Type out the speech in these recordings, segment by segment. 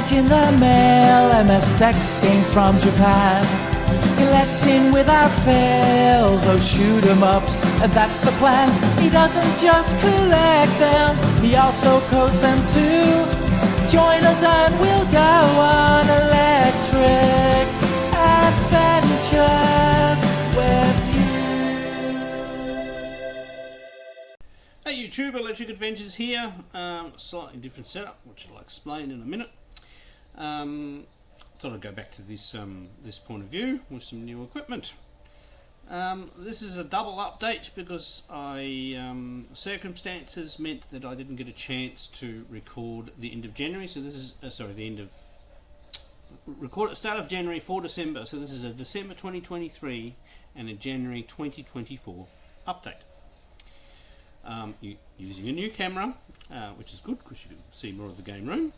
package in the mail, MSX games from Japan. Collecting without fail those shoot 'em ups, and that's the plan. He doesn't just collect them, he also codes them too. Join us and we'll go on electric adventures with you. Hey YouTube, Electric Adventures here. Slightly different setup, which I'll explain in a minute. Thought I'd go back to this this point of view with some new equipment. This is a double update because circumstances meant that I didn't get a chance to record the end of January. So this is record at start of January for December. So this is a December 2023 and a January 2024 update. Using a new camera, which is good because you can see more of the game room.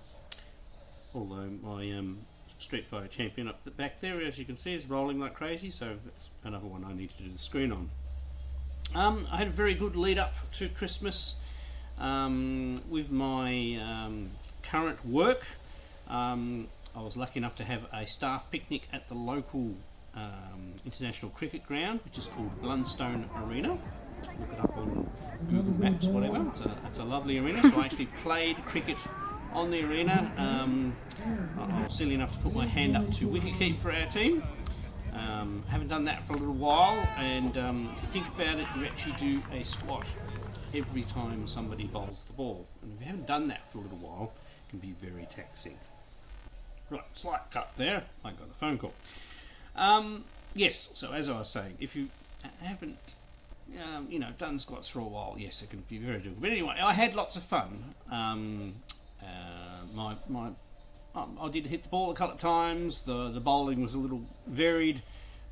Although my Street Fighter champion up the back there, as you can see, is rolling like crazy, so that's another one I need to do the screen on. I had a very good lead up to Christmas with my current work. I was lucky enough to have a staff picnic at the local international cricket ground, which is called Blundstone Arena. Look it up on Google Maps, whatever. It's a lovely arena. So I actually played cricket on the arena. I was silly enough to put my hand up to wicket-keep for our team. Haven't done that for a little while, and if you think about it, you actually do a squat every time somebody bowls the ball. And if you haven't done that for a little while, it can be very taxing. Right, slight cut there. I got a phone call. Yes, so as I was saying, if you haven't done squats for a while, yes, it can be very difficult. But anyway, I had lots of fun. I did hit the ball a couple of times. The bowling was a little varied,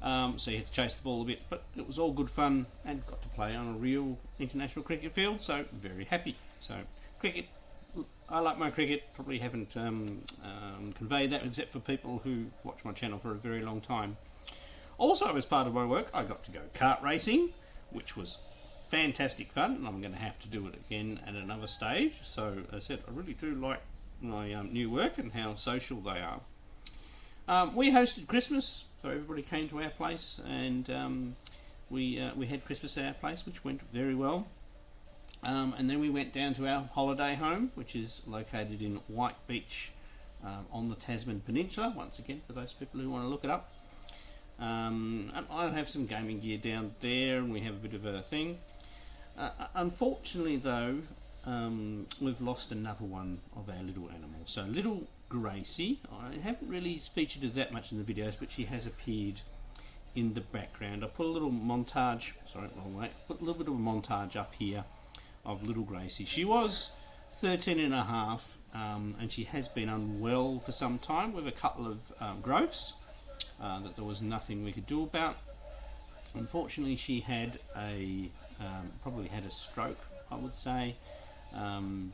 so you had to chase the ball a bit, but it was all good fun and got to play on a real international cricket field, so very happy. So cricket, I like my cricket. Probably haven't conveyed that except for people who watch my channel for a very long time. Also, as part of my work, I got to go kart racing, which was fantastic fun, and I'm going to have to do it again at another stage. So as I said, I really do like my new work and how social they are. We hosted Christmas, so everybody came to our place, and we had Christmas at our place, which went very well. And then we went down to our holiday home, which is located in White Beach on the Tasman Peninsula, once again for those people who want to look it up. And I have some gaming gear down there, and we have a bit of a thing. Unfortunately though, we've lost another one of our little animals. So little Gracie, I haven't really featured her that much in the videos, but she has appeared in the background. I put a little montage, put a little bit of a montage up here of little Gracie. She was 13 and a half, and she has been unwell for some time with a couple of growths that there was nothing we could do about. Unfortunately, she had probably had a stroke, I would say,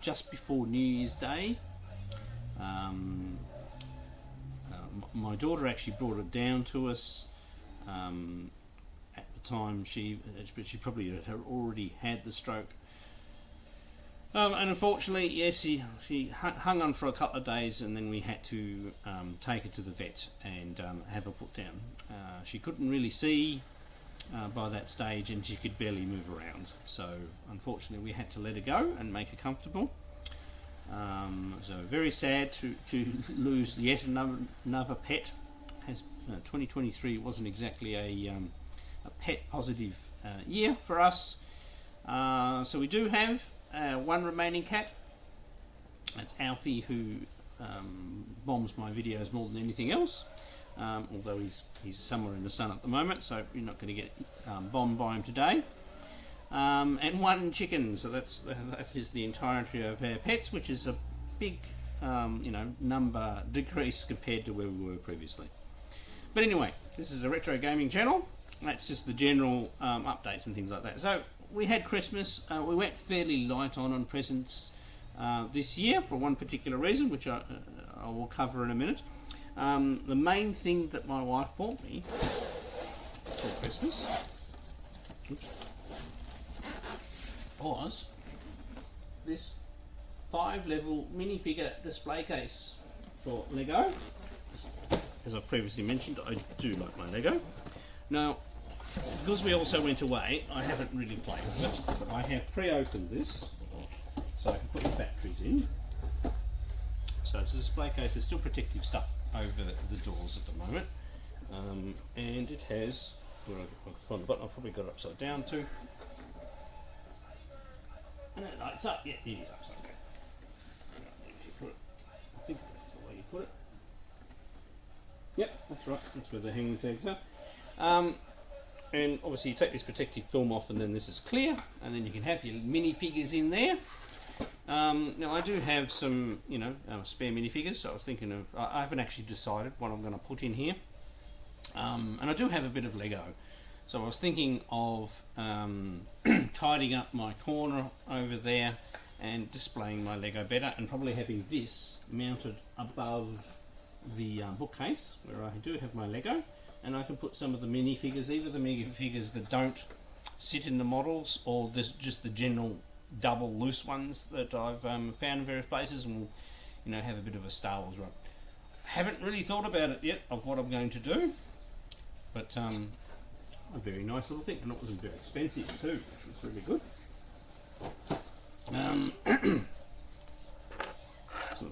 just before New Year's Day. My daughter actually brought her down to us. At the time, she probably had already had the stroke. And unfortunately, yes, she hung on for a couple of days, and then we had to take her to the vet and have her put down. She couldn't really see by that stage, and she could barely move around. So unfortunately, we had to let her go and make her comfortable. So very sad to lose yet another pet. 2023 wasn't exactly a pet positive year for us. So we do have one remaining cat. That's Alfie, who bombs my videos more than anything else. Although he's somewhere in the sun at the moment, so you're not going to get bombed by him today. And one chicken, so that is the entirety of our pets, which is a big number decrease compared to where we were previously. But anyway, this is a retro gaming channel. That's just the general updates and things like that. So we had Christmas. We went fairly light on presents this year for one particular reason, which I will cover in a minute. The main thing that my wife bought me for Christmas was this 5-level minifigure display case for Lego. As I've previously mentioned, I do like my Lego. Now, because we also went away, I haven't really played with it, but I have pre-opened this so I can put the batteries in. So it's a display case. There's still protective stuff over the doors at the moment, and it has, where I can find the button, I've probably got it upside down too, and it lights up. Yeah, it is upside down. I think that's the way you put it. Yep, that's right, that's where the hanging tags are. And obviously you take this protective film off, and then this is clear, and then you can have your minifigures in there. Now I do have some, spare minifigures, so I was thinking of, I haven't actually decided what I'm going to put in here. And I do have a bit of Lego, so I was thinking of tidying up my corner over there and displaying my Lego better, and probably having this mounted above the bookcase where I do have my Lego, and I can put some of the minifigures, either the minifigures that don't sit in the models, or just the general double loose ones that I've found in various places, and we'll have a bit of a Star Wars run. Haven't really thought about it yet of what I'm going to do, but a very nice little thing, and it wasn't very expensive too, which was really good. So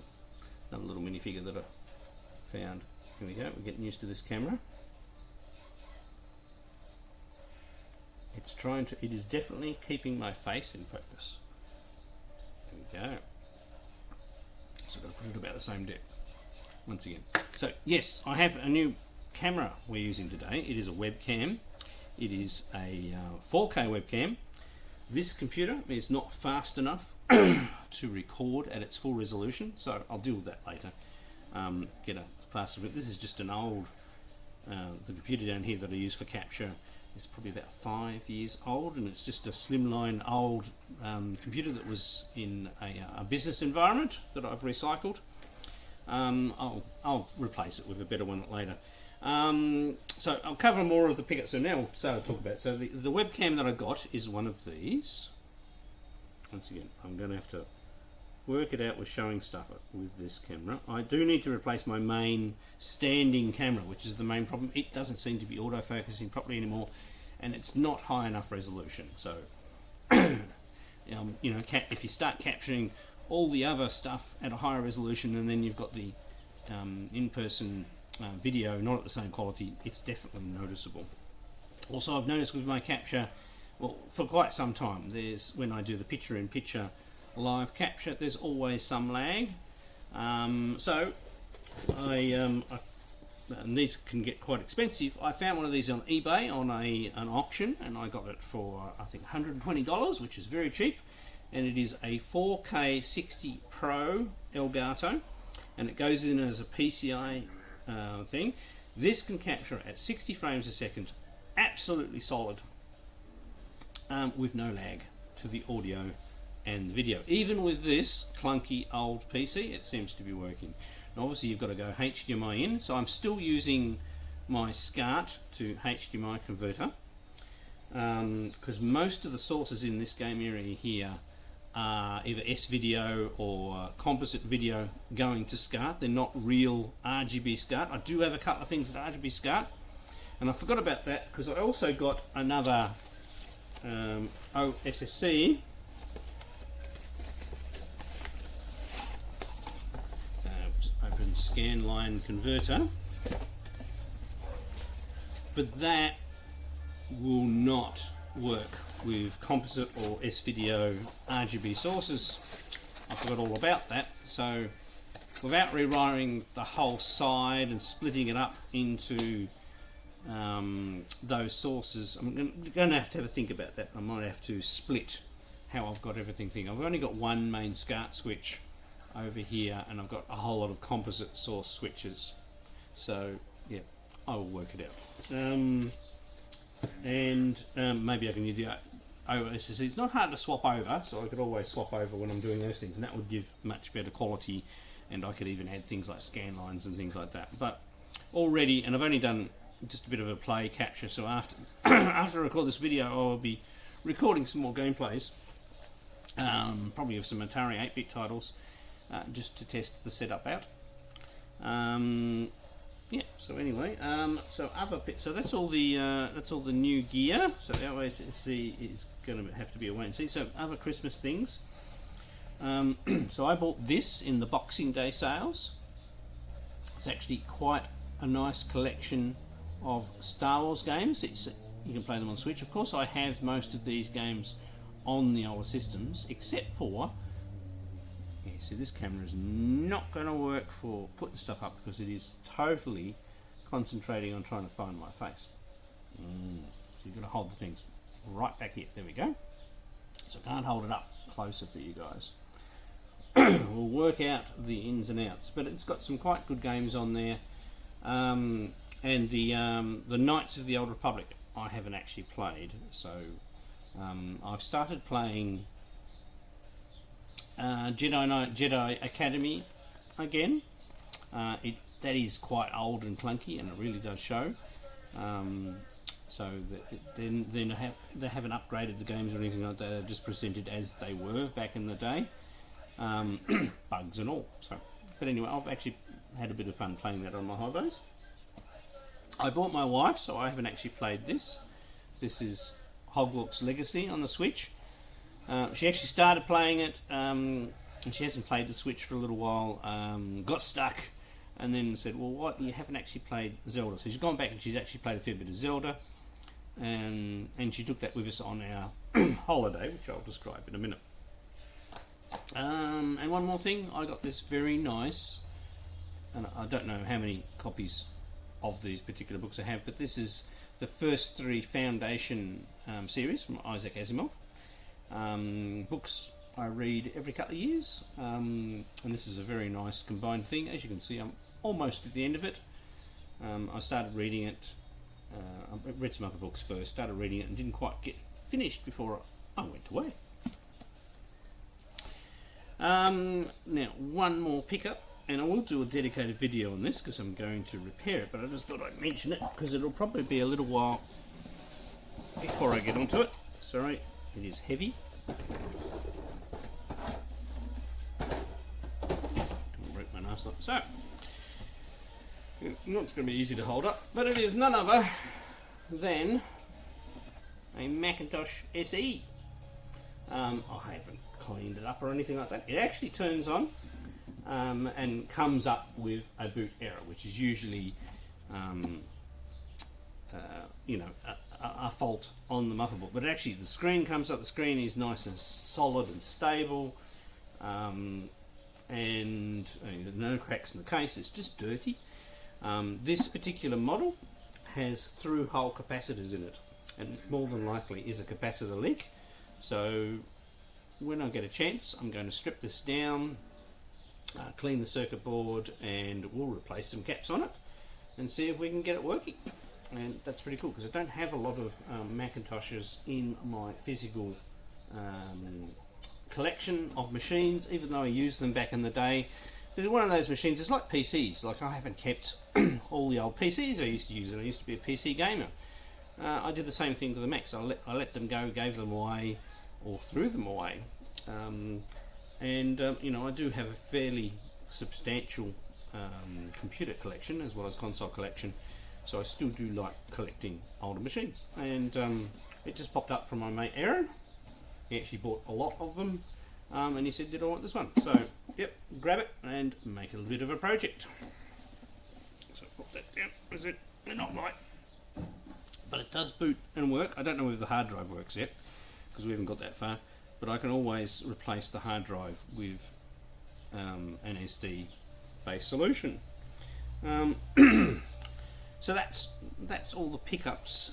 another little minifigure that I found. Here we go, we're getting used to this camera. It is definitely keeping my face in focus. There we go. So I've got to put it about the same depth once again. So yes, I have a new camera we're using today. It is a webcam. It is a 4K webcam. This computer is not fast enough to record at its full resolution, so I'll deal with that later. Get a faster bit. This is just an old, the computer down here that I use for capture is probably about 5 years old, and it's just a slimline old computer that was in a business environment that I've recycled. I'll replace it with a better one later. So I'll cover more of the pickup. So now we'll start to talk about it. So the webcam that I got is one of these. Once again, I'm going to have to work it out with showing stuff with this camera. I do need to replace my main standing camera, which is the main problem. It doesn't seem to be autofocusing properly anymore, and it's not high enough resolution. So, if you start capturing all the other stuff at a higher resolution, and then you've got the in-person video not at the same quality, it's definitely noticeable. Also, I've noticed with my capture, well, for quite some time, when I do the picture-in-picture live capture, there's always some lag. And these can get quite expensive. I found one of these on eBay on an auction, and I got it for I think $120, which is very cheap. And it is a 4K 60 Pro Elgato, and it goes in as a PCI thing. This can capture at 60 frames a second, absolutely solid, with no lag to the audio and the video. Even with this clunky old PC, it seems to be working. Now obviously you've got to go HDMI in, so I'm still using my SCART to HDMI converter, because most of the sources in this game area here are either S-video or composite video going to SCART. They're not real RGB SCART. I do have a couple of things that are RGB SCART, and I forgot about that because I also got another OSSC open scan line converter, but that will not work with composite or S-video RGB sources. I forgot all about that, so without rewiring the whole side and splitting it up into those sources, I'm going to have a think about that. I might have to split how I've got everything thinking. I've only got one main SCART switch over here, and I've got a whole lot of composite source switches, so yeah, I will work it out. Maybe I can use the OSSC. It's not hard to swap over, so I could always swap over when I'm doing those things, and that would give much better quality, and I could even add things like scan lines and things like that. But already, and I've only done just a bit of a play capture, so after after I record this video, I'll be recording some more gameplays, probably of some Atari 8-bit titles, just to test the setup out. Yeah. So anyway, so other bits. So that's all the new gear. So the OSSC is going to have to be a wait and see. So other Christmas things. So I bought this in the Boxing Day sales. It's actually quite a nice collection of Star Wars games. You can play them on Switch. Of course, I have most of these games on the older systems, except for. Yeah, see, this camera is not going to work for putting stuff up because it is totally concentrating on trying to find my face. So you've got to hold the things right back here. There we go. So I can't hold it up closer for you guys. We'll work out the ins and outs, but it's got some quite good games on there. And the Knights of the Old Republic I haven't actually played, so I've started playing Jedi Academy again. That is quite old and clunky, and it really does show. So they haven't upgraded the games or anything like that. They're just presented as they were back in the day, bugs and all. So, but anyway, I've actually had a bit of fun playing that on my holidays. I bought my wife, so I haven't actually played this. This is Hogwarts Legacy on the Switch. She actually started playing it, and she hasn't played the Switch for a little while. Got stuck, and then said, "Well, what? You haven't actually played Zelda?" So she's gone back and she's actually played a fair bit of Zelda, and she took that with us on our holiday, which I'll describe in a minute. And one more thing, I got this very nice, and I don't know how many copies of these particular books I have, but this is the first 3 Foundation series from Isaac Asimov. Books I read every couple of years, and this is a very nice combined thing. As you can see, I'm almost at the end of it. I started reading it, I read some other books first, started reading it and didn't quite get finished before I went away. Now, one more pickup, and I will do a dedicated video on this because I'm going to repair it, but I just thought I'd mention it because it'll probably be a little while before I get onto it. Sorry, it is heavy. Don't break my nice look. So, not it's going to be easy to hold up, but it is none other than a Macintosh SE. I haven't cleaned it up or anything like that. It actually turns on and comes up with a boot error, which is usually a fault on the motherboard. But actually the screen comes up, the screen is nice and solid and stable, and no cracks in the case, it's just dirty. This particular model has through-hole capacitors in it, and more than likely is a capacitor leak. So when I get a chance, I'm going to strip this down, clean the circuit board, and we'll replace some caps on it and see if we can get it working. And that's pretty cool because I don't have a lot of Macintoshes in my physical collection of machines, even though I used them back in the day. It's one of those machines, it's like PCs. Like, I haven't kept all the old PCs I used to use, and I used to be a PC gamer. I did the same thing with the Macs. I let them go, gave them away, or threw them away. I do have a fairly substantial computer collection as well as console collection, so I still do like collecting older machines. And it just popped up from my mate Aaron. He actually bought a lot of them, and he said, "Did I want this one?" So, yep, grab it and make a little bit of a project. So put that down. Is it? Not right. But it does boot and work. I don't know if the hard drive works yet because we haven't got that far, but I can always replace the hard drive with an SD based solution. So that's all the pickups.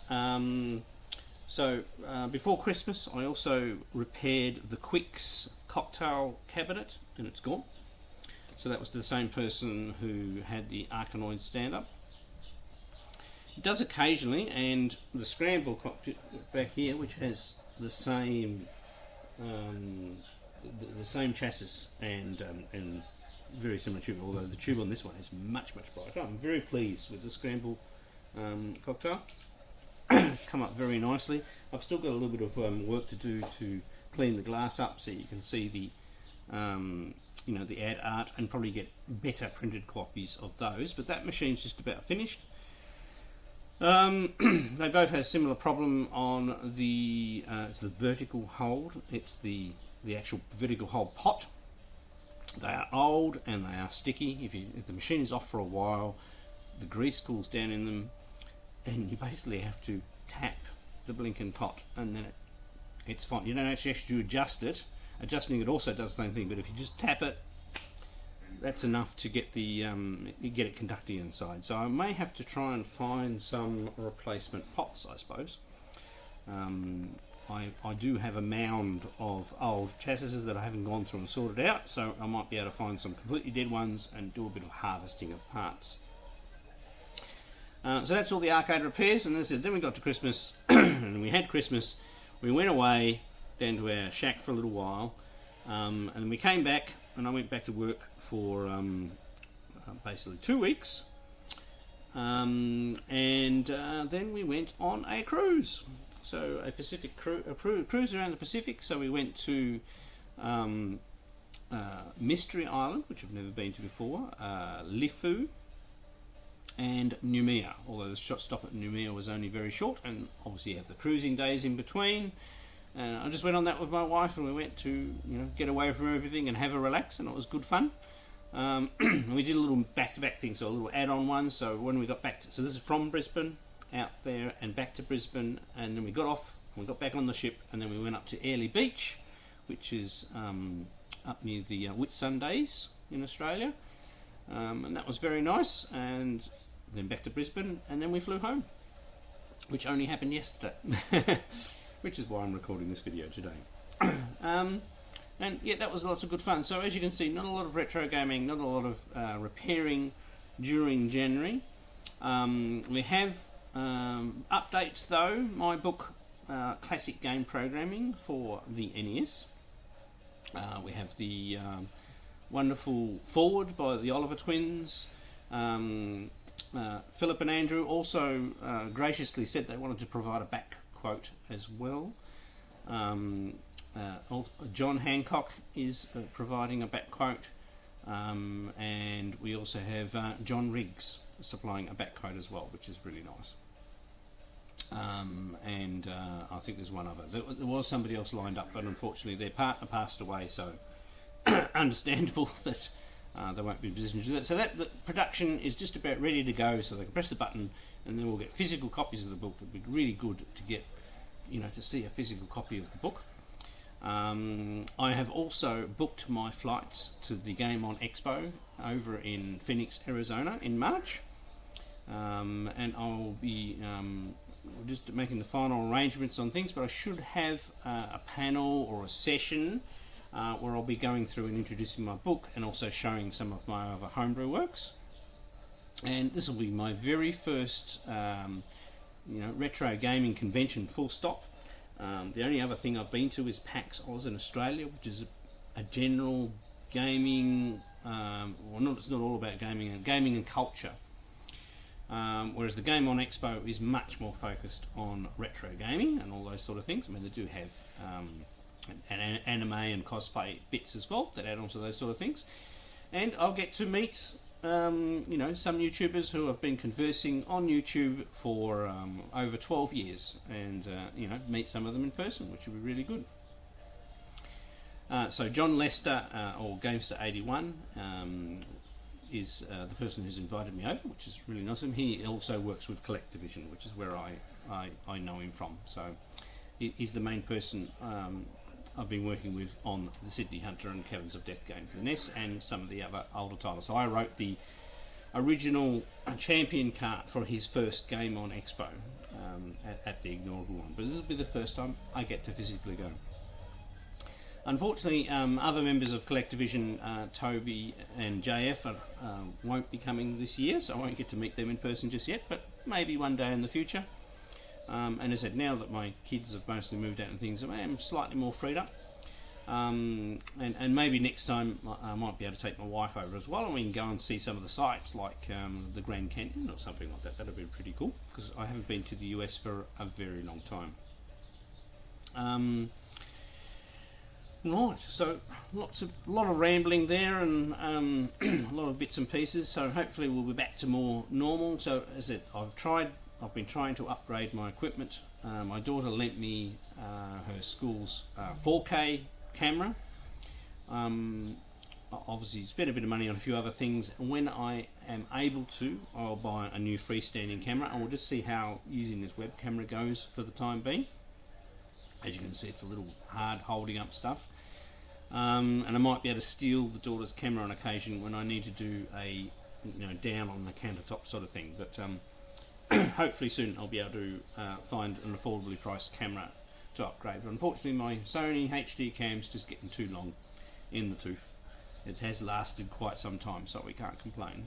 Before Christmas I also repaired the Quicks cocktail cabinet, and it's gone. So that was to the same person who had the Arkanoid stand-up. It does occasionally, and the Scramble cockpit back here, which has the same chassis and very similar tube, although the tube on this one is much brighter. I'm very pleased with the Scramble cocktail. It's come up very nicely. I've still got a little bit of work to do to clean the glass up so you can see the you know, the ad art, and probably get better printed copies of those. But that machine's just about finished. They both have a similar problem on the it's the vertical hold. It's the actual vertical hold pot. They are old and they are sticky. If the machine is off for a while, the grease cools down in them, and you basically have to tap the blinking pot, and then it's fine. You don't actually have to adjust it. Adjusting it also does the same thing, but if you just tap it, that's enough to get the you get it conducting inside. So I may have to try and find some replacement pots, I suppose. I do have a mound of old chassis that I haven't gone through and sorted out, so I might be able to find some completely dead ones and do a bit of harvesting of parts. So that's all the arcade repairs, and then we got to Christmas, and we had Christmas. We went away down to our shack for a little while, and we came back, and I went back to work for basically 2 weeks, and then we went on a cruise. So a Pacific cruise around the Pacific. So we went to Mystery Island, which I've never been to before, Lifu, and Noumea. Although the stop at Noumea was only very short, and obviously you have the cruising days in between. And I just went on that with my wife, and we went to get away from everything and have a relax, and it was good fun. We did a little back-to-back thing, so a little add-on one. So when we got back so this is from Brisbane out there and back to Brisbane, and then we got off and we got back on the ship, and then we went up to Airlie Beach, which is up near the Whitsundays in Australia, and that was very nice. And then back to Brisbane, and then we flew home, which only happened yesterday. Which is why I'm recording this video today. And yeah, that was lots of good fun. So as you can see, not a lot of retro gaming, not a lot of repairing during January. We have updates though. My book, Classic Game Programming for the NES. We have the wonderful foreword by the Oliver twins. Philip and Andrew also graciously said they wanted to provide a back quote as well. John Hancock is providing a back quote, and we also have John Riggs supplying a back quote as well, which is really nice. And I think there's one other. There was somebody else lined up, but unfortunately their partner passed away, so understandable that they won't be in a position to do that. So the production is just about ready to go, so they can press the button and then we'll get physical copies of the book. It'd be really good to get, to see a physical copy of the book. I have also booked my flights to the Game On Expo over in Phoenix, Arizona in March, and I'll be just making the final arrangements on things, but I should have a panel or a session where I'll be going through and introducing my book and also showing some of my other homebrew works. And this will be my very first retro gaming convention, full stop. The only other thing I've been to is PAX Oz in Australia, which is a general gaming, it's not all about gaming and culture. Whereas the Game On Expo is much more focused on retro gaming and all those sort of things. I mean, they do have an anime and cosplay bits as well that add on to those sort of things. And I'll get to meet some YouTubers who have been conversing on YouTube for over 12 years, and meet some of them in person, which would be really good. So John Lester, or Gamester81, is the person who's invited me over, which is really nice of him. He also works with ColecoVision, which is where I know him from. So he's the main person I've been working with on the Sydney Hunter and Caverns of Death game for the NES and some of the other older titles. So I wrote the original champion card for his first Game On Expo at the inaugural one, but this will be the first time I get to physically go. Unfortunately, other members of ColecoVision, Toby and JF, won't be coming this year, so I won't get to meet them in person just yet, but maybe one day in the future. And as I said, now that my kids have mostly moved out and things, I am slightly more freed up. And maybe next time I might be able to take my wife over as well, and we can go and see some of the sites like the Grand Canyon or something like that. That'd be pretty cool, because I haven't been to the US for a very long time. Right, so a lot of rambling there, and a lot of bits and pieces. So hopefully we'll be back to more normal. So as I said, I've been trying to upgrade my equipment. My daughter lent me her school's 4K camera. Obviously spent a bit of money on a few other things. When I am able to, I'll buy a new freestanding camera, and we'll just see how using this web camera goes for the time being. As you can see, it's a little hard holding up stuff. And I might be able to steal the daughter's camera on occasion when I need to do a down on the countertop sort of thing. But hopefully soon I'll be able to find an affordably priced camera to upgrade. But unfortunately, my Sony HD cam's just getting too long in the tooth. It has lasted quite some time, so we can't complain.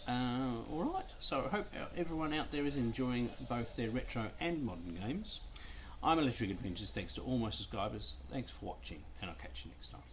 Alright, so I hope everyone out there is enjoying both their retro and modern games. I'm Electric Adventures. Thanks to all my subscribers. Thanks for watching, and I'll catch you next time.